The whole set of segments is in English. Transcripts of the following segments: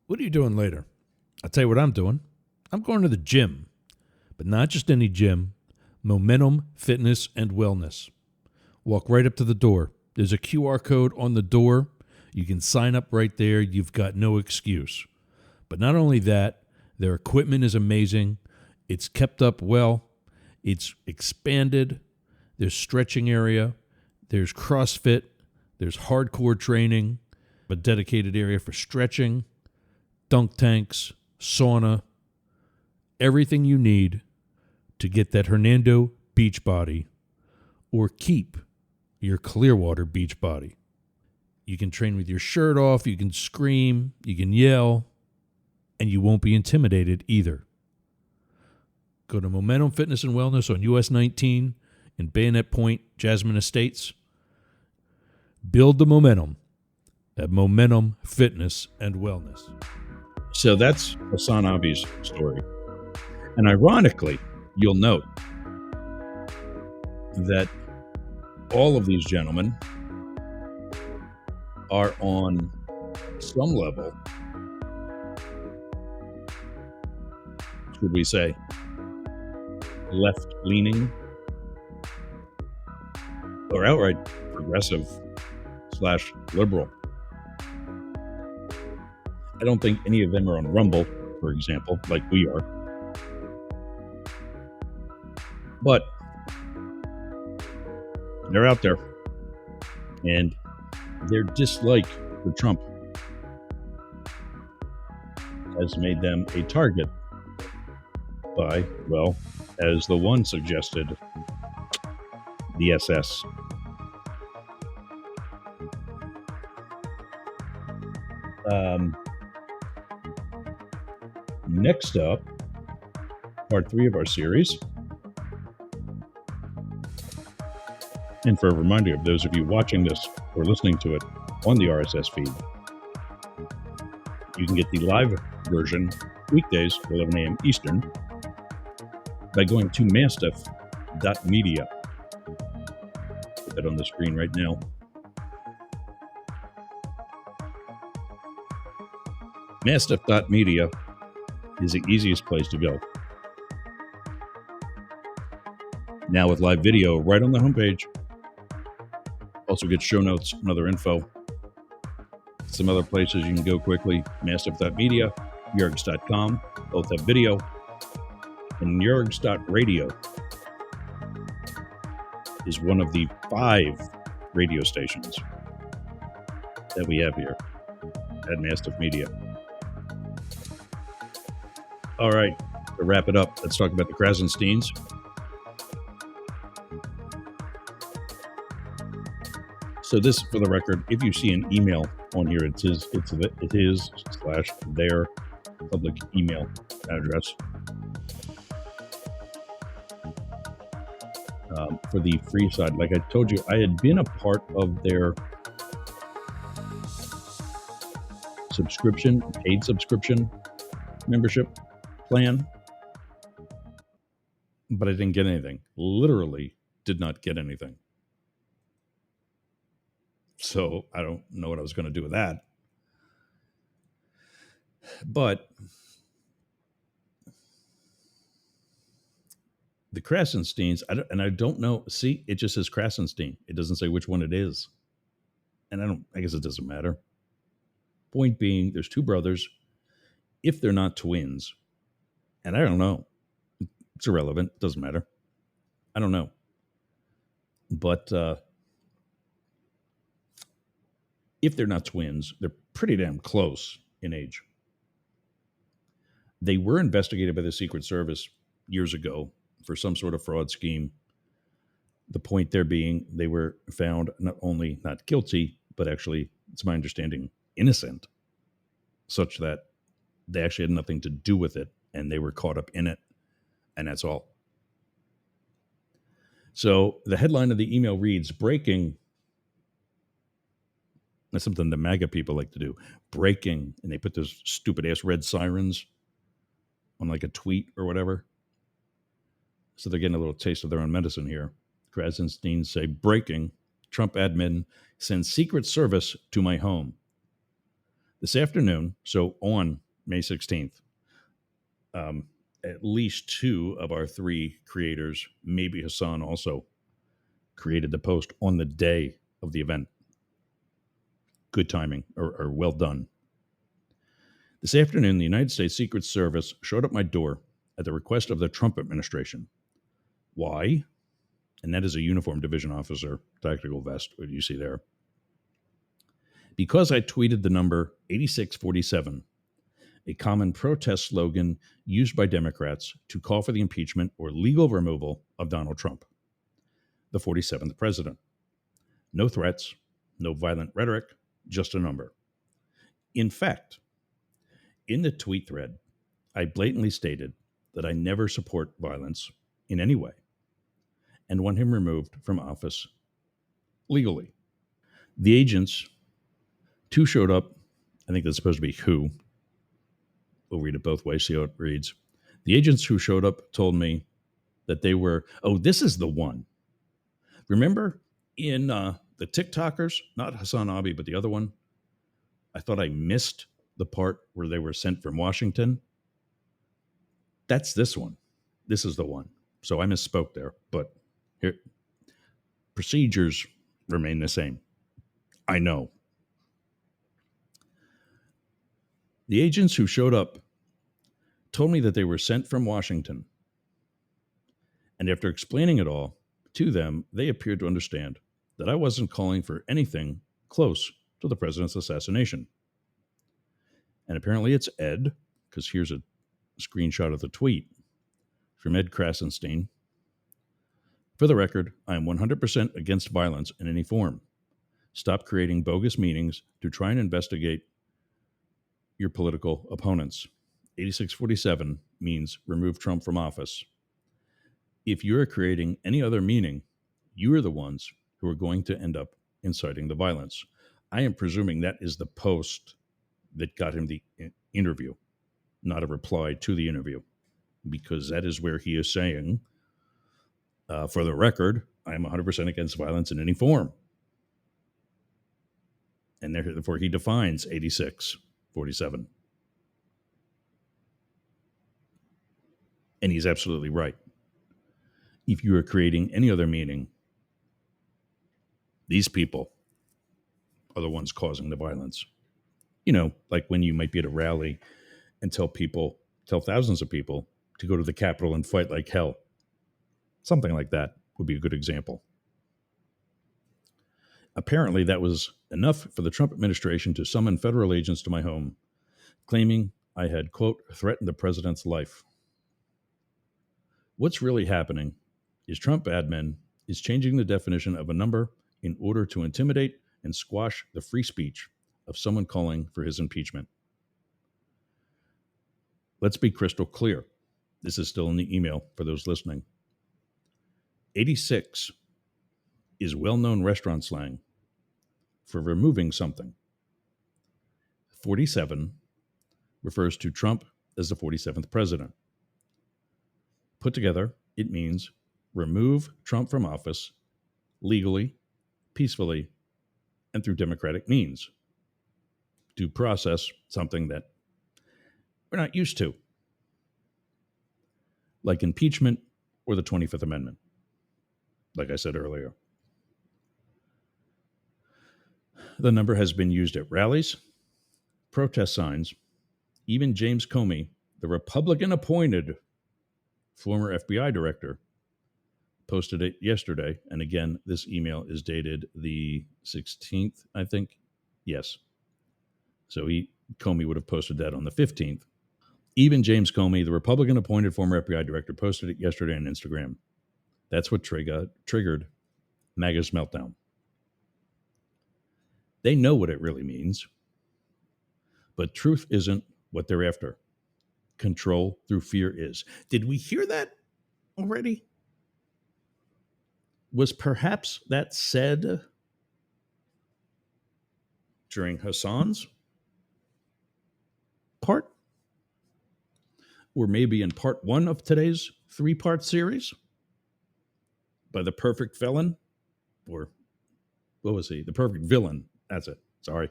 What are you doing later? I'll tell you what I'm doing. I'm going to the gym, but not just any gym. Momentum Fitness and Wellness. Walk right up to the door. There's a QR code on the door. You can sign up right there. You've got no excuse. But not only that, their equipment is amazing. It's kept up well. It's expanded. There's stretching area. There's CrossFit. There's hardcore training. A dedicated area for stretching, dunk tanks, sauna, everything you need to get that Hernando beach body or keep your Clearwater beach body. You can train with your shirt off, you can scream, you can yell, and you won't be intimidated either. Go to Momentum Fitness and Wellness on US 19 in Bayonet Point, Jasmine Estates. Build the momentum at Momentum Fitness and Wellness. So that's Hassan Abi's story. And ironically, you'll note that all of these gentlemen are on some level, should we say, left-leaning or outright progressive/liberal. I don't think any of them are on Rumble, for example, like we are. But they're out there, and their dislike for Trump has made them a target by, well, as the one suggested, the SS. Next up, part 3 of our series. And for a reminder of those of you watching this or listening to it on the RSS feed, you can get the live version weekdays, 11 a.m. Eastern, by going to mastiff.media. Put that on the screen right now. Mastiff.media is the easiest place to go. Now with live video right on the homepage. Also get show notes and other info. Some other places you can go quickly. Mastiff.media, yergs.com, both have video. And yergs.radio is one of the 5 radio stations that we have here at Mastiff Media. All right, to wrap it up, let's talk about the Krassensteins. So this, for the record, if you see an email on here, it is / their public email address. For the free side, like I told you, I had been a part of their paid subscription membership plan, but I didn't get anything. Literally did not get anything. So I don't know what I was going to do with that. But the Krassensteins, I don't know. See, it just says Krassenstein. It doesn't say which one it is. And I guess it doesn't matter. Point being, there's 2 brothers. If they're not twins, and I don't know. It's irrelevant. It doesn't matter. I don't know. But if they're not twins, they're pretty damn close in age. They were investigated by the Secret Service years ago for some sort of fraud scheme. The point there being they were found not only not guilty, but actually, it's my understanding, innocent, such that they actually had nothing to do with it and they were caught up in it, and that's all. So the headline of the email reads, breaking. That's something the MAGA people like to do. Breaking. And they put those stupid ass red sirens on like a tweet or whatever. So they're getting a little taste of their own medicine here. Krassenstein say, breaking. Trump admin sends Secret Service to my home. This afternoon, so on May 16th, at least two of our three creators, maybe Hassan also, created the post on the day of the event. Good timing, or well done. This afternoon, the United States Secret Service showed up my door at the request of the Trump administration. Why? And that is a uniformed division officer, tactical vest, what you see there. Because I tweeted the number 8647, a common protest slogan used by Democrats to call for the impeachment or legal removal of Donald Trump, the 47th president. No threats, no violent rhetoric, just a number. In fact, in the tweet thread, I blatantly stated that I never support violence in any way and want him removed from office legally. The agents, two showed up. I think that's supposed to be who. We'll read it both ways, see how it reads. The agents who showed up told me that they were, this is the one. Remember in the TikTokers, not Hassan Abi, but the other one, I thought I missed the part where they were sent from Washington. That's this one. This is the one. So I misspoke there, but here, procedures remain the same. I know. The agents who showed up told me that they were sent from Washington. And after explaining it all to them, they appeared to understand that I wasn't calling for anything close to the president's assassination. And apparently it's Ed, because here's a screenshot of the tweet from Ed Krassenstein. For the record, I am 100% against violence in any form. Stop creating bogus meetings to try and investigate your political opponents. 8647 means remove Trump from office. If you're creating any other meaning, you are the ones who are going to end up inciting the violence. I am presuming that is the post that got him the interview, not a reply to the interview, because that is where he is saying, for the record, I am 100% against violence in any form. And therefore he defines 8647. And he's absolutely right. If you are creating any other meaning, these people are the ones causing the violence. You know, like when you might be at a rally and tell thousands of people to go to the Capitol and fight like hell. Something like that would be a good example. Apparently, that was enough for the Trump administration to summon federal agents to my home, claiming I had, quote, threatened the president's life. What's really happening is Trump admin is changing the definition of a number in order to intimidate and squash the free speech of someone calling for his impeachment. Let's be crystal clear. This is still in the email for those listening. 86 is well-known restaurant slang for removing something. 47 refers to Trump as the 47th president. Put together, it means remove Trump from office legally, peacefully, and through democratic means. Due process, something that we're not used to, like impeachment or the 25th Amendment, like I said earlier. The number has been used at rallies, protest signs. Even James Comey, the Republican-appointed former FBI director, posted it yesterday. And again, this email is dated the 16th, I think. Yes. So Comey would have posted that on the 15th. Even James Comey, the Republican-appointed former FBI director, posted it yesterday on Instagram. That's what triggered MAGA's meltdown. They know what it really means. But truth isn't what they're after. Control through fear is. Did we hear that already? Was perhaps that said during Hassan's part? Or maybe in part one of today's 3-part series? By the perfect felon? Or what was he? The perfect villain. That's it. Sorry.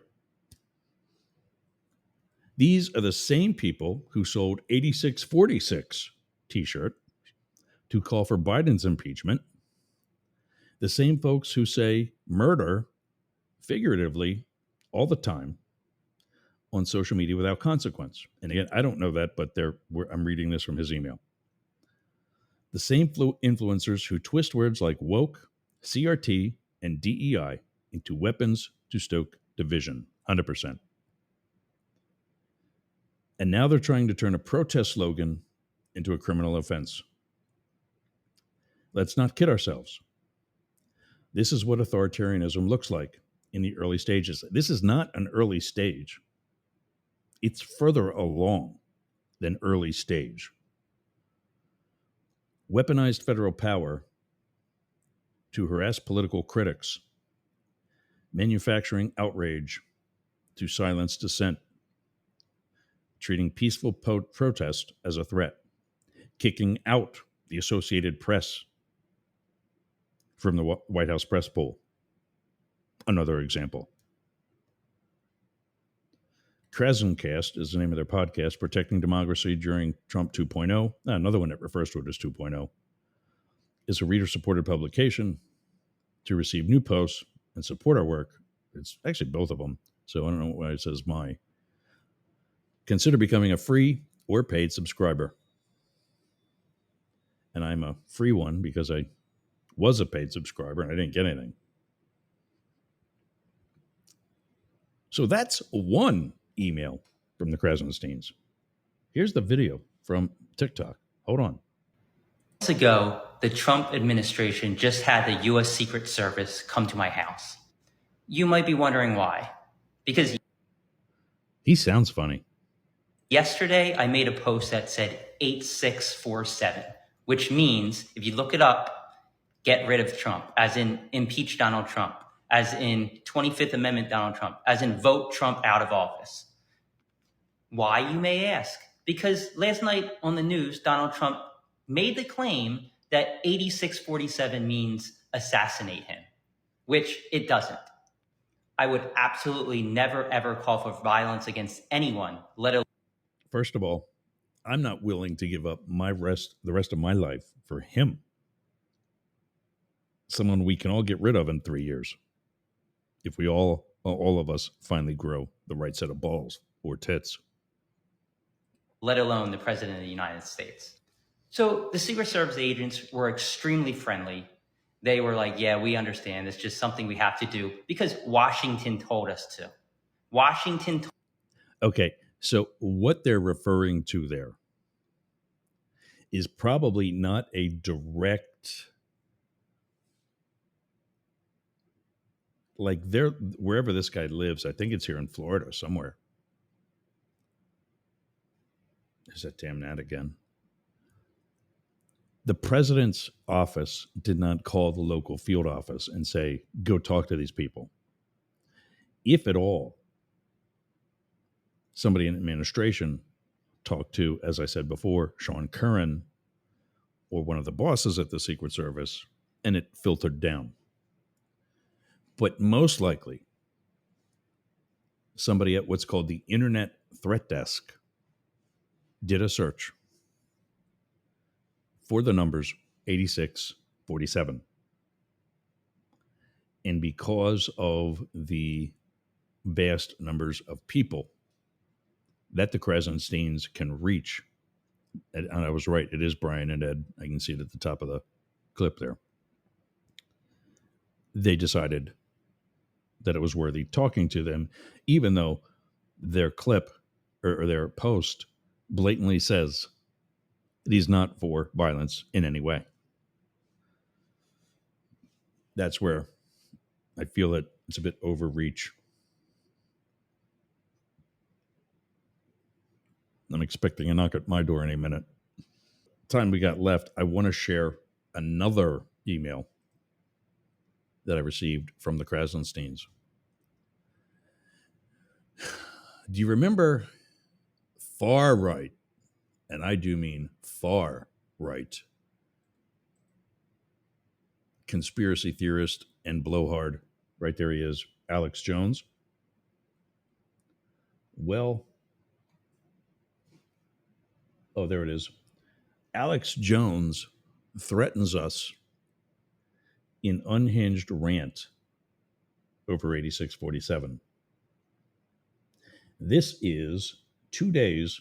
These are the same people who sold 8646 t-shirt to call for Biden's impeachment. The same folks who say murder figuratively all the time on social media without consequence. And again, I don't know that, but I'm reading this from his email. The same influencers who twist words like woke, CRT, and DEI into weapons to stoke division, 100%. And now they're trying to turn a protest slogan into a criminal offense. Let's not kid ourselves. This is what authoritarianism looks like in the early stages. This is not an early stage. It's further along than early stage. Weaponized federal power to harass political critics, manufacturing outrage to silence dissent, treating peaceful protest as a threat, kicking out the Associated Press from the White House press poll. Another example. KrassenCast is the name of their podcast, Protecting Democracy During Trump 2.0. Another one that refers to it as 2.0. Is a reader-supported publication to receive new posts and support our work. It's actually both of them, so I don't know why it says my. Consider becoming a free or paid subscriber. And I'm a free one because I was a paid subscriber and I didn't get anything. So that's one email from the Krassensteins. Here's the video from TikTok. Hold on. Months ago, the Trump administration just had the U.S. Secret Service come to my house. You might be wondering why. Because he sounds funny. Yesterday, I made a post that said 8647, which means, if you look it up, get rid of Trump, as in impeach Donald Trump, as in 25th Amendment Donald Trump, as in vote Trump out of office. Why, you may ask? Because last night on the news, Donald Trump made the claim that 8647 means assassinate him, which it doesn't. I would absolutely never, ever call for violence against anyone, let alone. First of all, I'm not willing to give up the rest of my life for him. Someone we can all get rid of in 3 years. If we all of us finally grow the right set of balls or tits. Let alone the President of the United States. So the Secret Service agents were extremely friendly. They were like, yeah, we understand. It's just something we have to do because Washington told us to. Okay, so what they're referring to there is probably not a direct, like wherever this guy lives, I think it's here in Florida somewhere. Is that damn gnat again? The president's office did not call the local field office and say, go talk to these people. If at all, somebody in administration talked to, as I said before, Sean Curran or one of the bosses at the Secret Service, and it filtered down. But most likely, somebody at what's called the Internet Threat Desk did a search for the numbers 8647. And because of the vast numbers of people that the Krassensteins can reach, and I was right, it is Brian and Ed, I can see it at the top of the clip there, they decided that it was worthy talking to them, even though their clip or their post blatantly says that he's not for violence in any way. That's where I feel that it's a bit overreach. I'm expecting a knock at my door any minute. Time we got left, I want to share another email that I received from the Krassensteins. Do you remember far right, and I do mean far right, conspiracy theorist and blowhard, right there he is, Alex Jones? Well, Oh, there it is. Alex Jones threatens us in unhinged rant over 8647. This is 2 days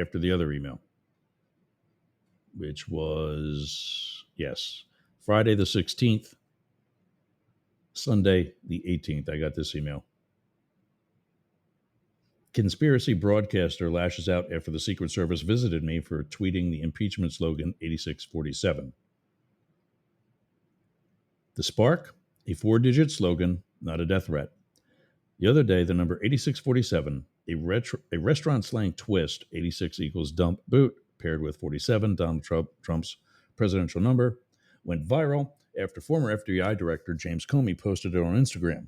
after the other email, which was, yes, Friday the 16th, Sunday the 18th. I got this email. Conspiracy broadcaster lashes out after the Secret Service visited me for tweeting the impeachment slogan 8647. The spark, a 4-digit slogan, not a death threat. The other day, the number 8647, a restaurant slang twist, 86 equals dump boot, paired with 47, Donald Trump's presidential number, went viral after former FBI director James Comey posted it on Instagram.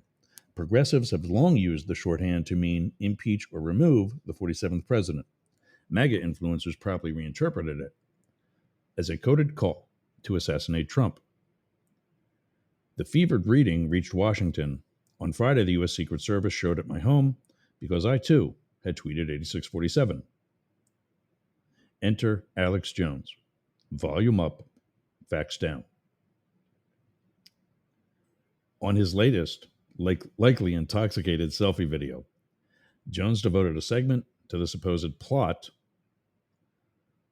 Progressives have long used the shorthand to mean impeach or remove the 47th president. MAGA influencers probably reinterpreted it as a coded call to assassinate Trump. The fevered reading reached Washington. On Friday, the U.S. Secret Service showed at my home because I, too, had tweeted 8647. Enter Alex Jones. Volume up, facts down. On his latest, likely intoxicated selfie video, Jones devoted a segment to the supposed plot.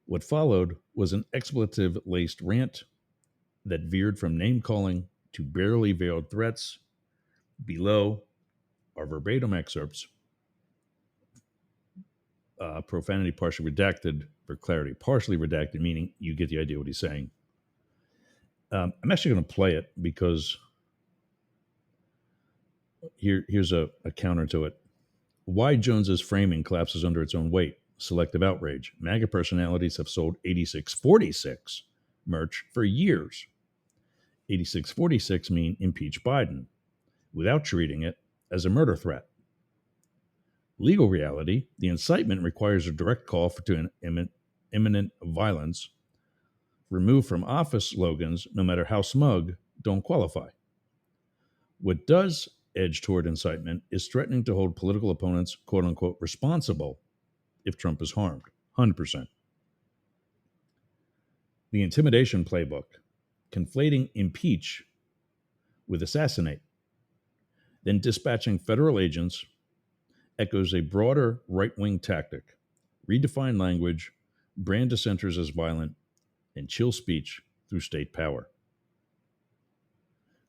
What followed was an expletive-laced rant that veered from name-calling to barely veiled threats. Below are verbatim excerpts, profanity partially redacted for clarity. Partially redacted, meaning you get the idea what he's saying. I'm actually going to play it because here's a counter to it. Why Jones's framing collapses under its own weight. Selective outrage. MAGA personalities have sold 8646 merch for years. 8646 mean impeach Biden, without treating it as a murder threat. Legal reality, the incitement requires a direct call to imminent violence. Remove from office slogans, no matter how smug, don't qualify. What does edge toward incitement is threatening to hold political opponents, quote unquote, responsible if Trump is harmed. 100%. The intimidation playbook, conflating impeach with assassinate, then dispatching federal agents, echoes a broader right-wing tactic. Redefine language, brand dissenters as violent, and chill speech through state power.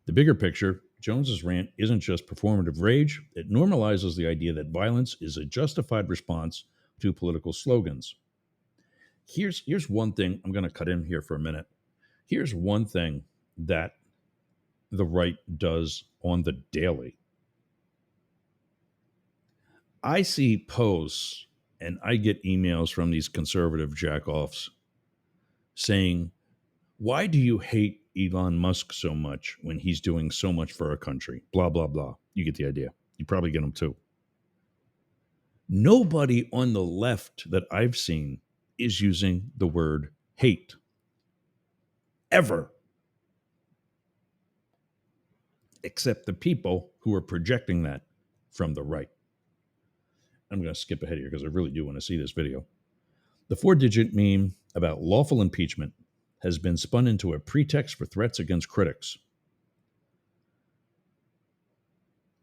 The bigger picture, Jones's rant isn't just performative rage. It normalizes the idea that violence is a justified response to political slogans. Here's one thing, I'm going to cut in here for a minute. Here's one thing that the right does on the daily. I see posts and I get emails from these conservative jackoffs saying, why do you hate Elon Musk so much when he's doing so much for our country? Blah, blah, blah. You get the idea. You probably get them too. Nobody on the left that I've seen is using the word hate. Ever. Except the people who are projecting that from the right. I'm going to skip ahead here because I really do want to see this video. The 4-digit meme about lawful impeachment has been spun into a pretext for threats against critics.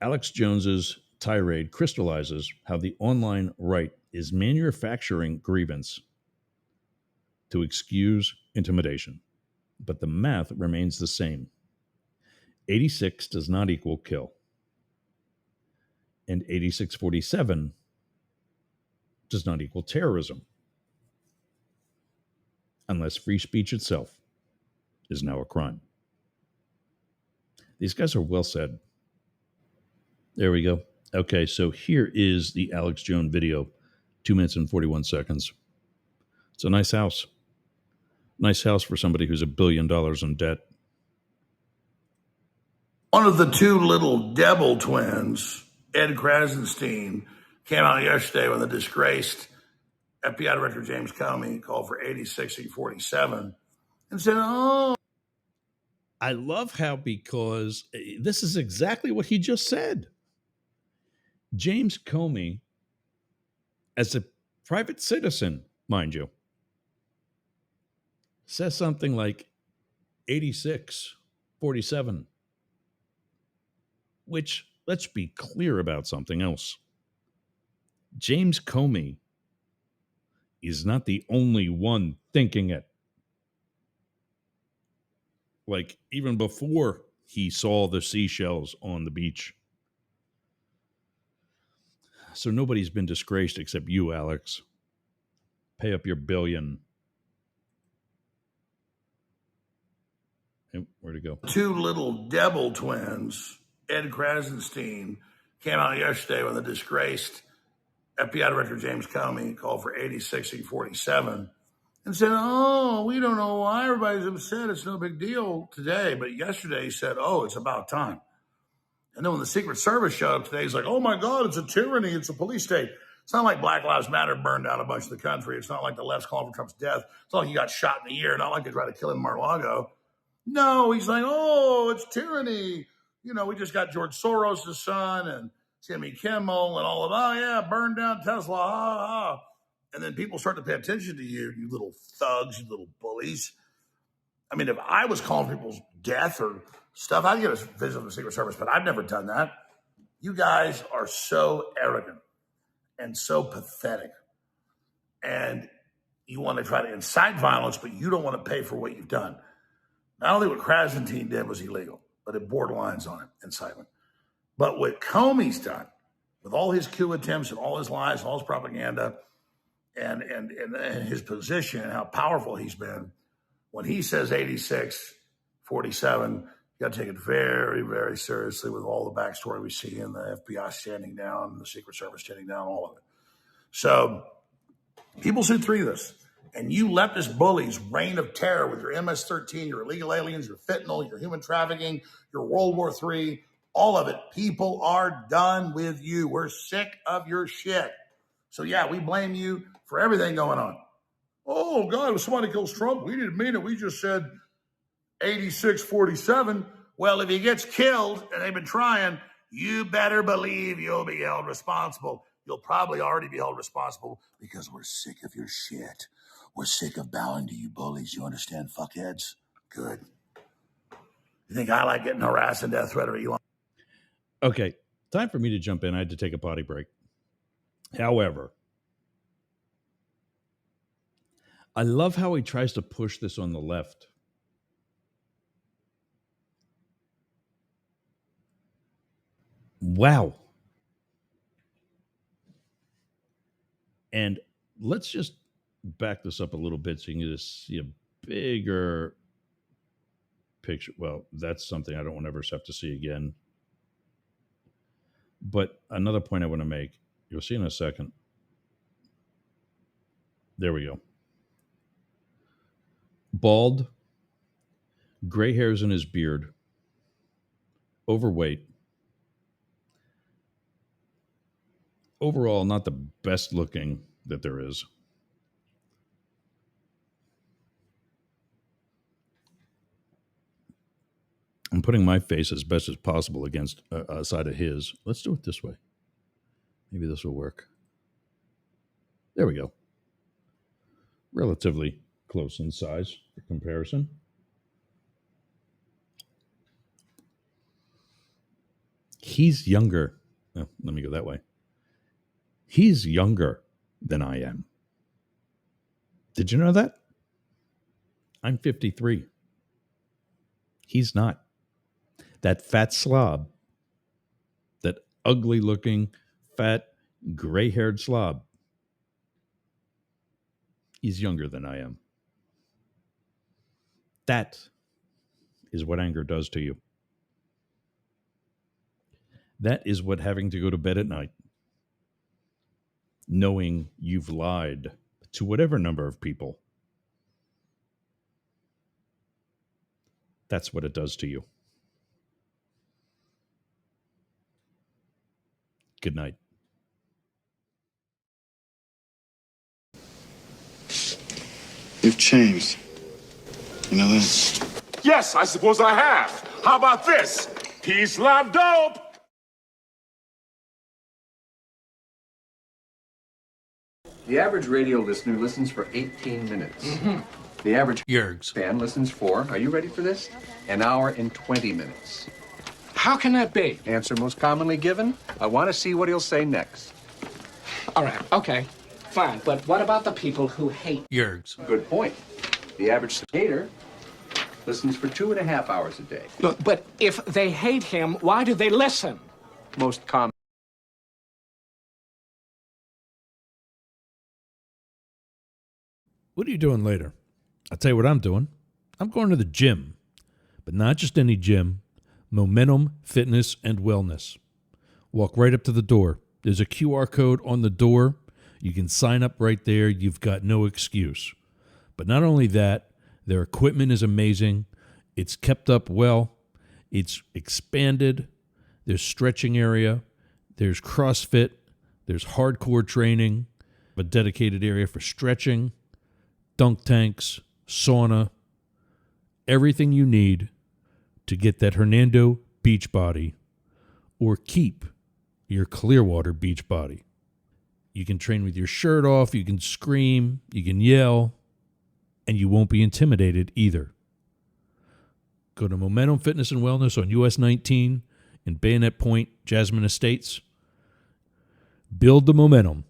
Alex Jones's tirade crystallizes how the online right is manufacturing grievance to excuse intimidation. But the math remains the same. 86 does not equal kill. And 8647 does not equal terrorism. Unless free speech itself is now a crime. These guys are well said. There we go. Okay, so here is the Alex Jones video, 2 minutes and 41 seconds. It's a nice house. Nice house for somebody who's $1 billion in debt. One of the two little devil twins, Ed Krassenstein, came out yesterday when the disgraced FBI Director James Comey called for 86-47 and said, oh. I love how, because this is exactly what he just said. James Comey, as a private citizen, mind you. Says something like 86-47, which, let's be clear about something else. James Comey is not the only one thinking it. Like, even before he saw the seashells on the beach. So nobody's been disgraced except you, Alex. Pay up your $1 billion. Where'd it go? Two little devil twins, Ed Krassenstein, came out yesterday when the disgraced FBI Director James Comey called for 86-47 and said, oh, we don't know why everybody's upset. It's no big deal today. But yesterday he said, oh, it's about time. And then when the Secret Service showed up today, he's like, oh, my God, it's a tyranny. It's a police state. It's not like Black Lives Matter burned down a bunch of the country. It's not like the left's calling for Trump's death. It's not like he got shot in the ear. Not like they tried to kill him in Mar-a-Lago. No, he's like, oh, it's tyranny. You know, we just got George Soros' son and Jimmy Kimmel and all of, oh, yeah, burn down Tesla, ha, ha. And then people start to pay attention to you, you little thugs, you little bullies. I mean, if I was calling people's death or stuff, I'd get a visit from the Secret Service, but I've never done that. You guys are so arrogant and so pathetic. And you want to try to incite violence, but you don't want to pay for what you've done. Not only what Krassenstein did was illegal, but it borderlines on it, incitement. But what Comey's done, with all his coup attempts and all his lies, and all his propaganda, and his position and how powerful he's been, when he says 86-47, you got to take it very, very seriously with all the backstory we see in the FBI standing down, the Secret Service standing down, all of it. So people should see this. And you leftist bullies' reign of terror with your MS-13, your illegal aliens, your fentanyl, your human trafficking, your World War III, all of it. People are done with you. We're sick of your shit. So, yeah, we blame you for everything going on. Oh, God, if somebody kills Trump, we didn't mean it. We just said 86-47. Well, if he gets killed, and they've been trying, you better believe you'll be held responsible. You'll probably already be held responsible because we're sick of your shit. We're sick of bowing to you bullies. You understand, fuckheads? Good. You think I like getting harassed and death threat or Elon? Okay, time for me to jump in. I had to take a potty break. However, I love how he tries to push this on the left. Wow. And let's just back this up a little bit so you can just see a bigger picture. Well, that's something I don't want to ever have to see again. But another point I want to make, you'll see in a second. There we go. Bald, gray hairs in his beard, overweight. Overall, not the best looking that there is. I'm putting my face as best as possible against a side of his. Let's do it this way. Maybe this will work. There we go. Relatively close in size for comparison. He's younger. Oh, let me go that way. He's younger than I am. Did you know that? I'm 53. He's not. That fat slob, that ugly looking, fat, gray haired slob, he's younger than I am. That is what anger does to you. That is what having to go to bed at night, knowing you've lied to whatever number of people, that's what it does to you. Good night. You've changed. You know that? Yes, I suppose I have. How about this? Peace, love, dope. The average radio listener listens for 18 minutes. The average fan listens for, are you ready for this? An hour and 20 minutes. How can that be? Answer most commonly given? I want to see what he'll say next. All right, okay, fine. But what about the people who hate Yergs? Good point. The average hater listens for 2.5 hours a day. Look, but if they hate him, why do they listen? Most common. What are you doing later? I'll tell you what I'm doing. I'm going to the gym, but not just any gym. Momentum Fitness and Wellness. Walk right up to the door. There's a QR code on the door. You can sign up right there. You've got no excuse. But not only that, their equipment is amazing. It's kept up well. It's expanded. There's stretching area. There's CrossFit. There's hardcore training. A dedicated area for stretching. Dunk tanks. Sauna. Everything you need to get that Hernando beach body or keep your Clearwater beach body. You can train with your shirt off, you can scream, you can yell, and you won't be intimidated either. Go to Momentum Fitness and Wellness on US 19 in Bayonet Point, Jasmine Estates. Build the momentum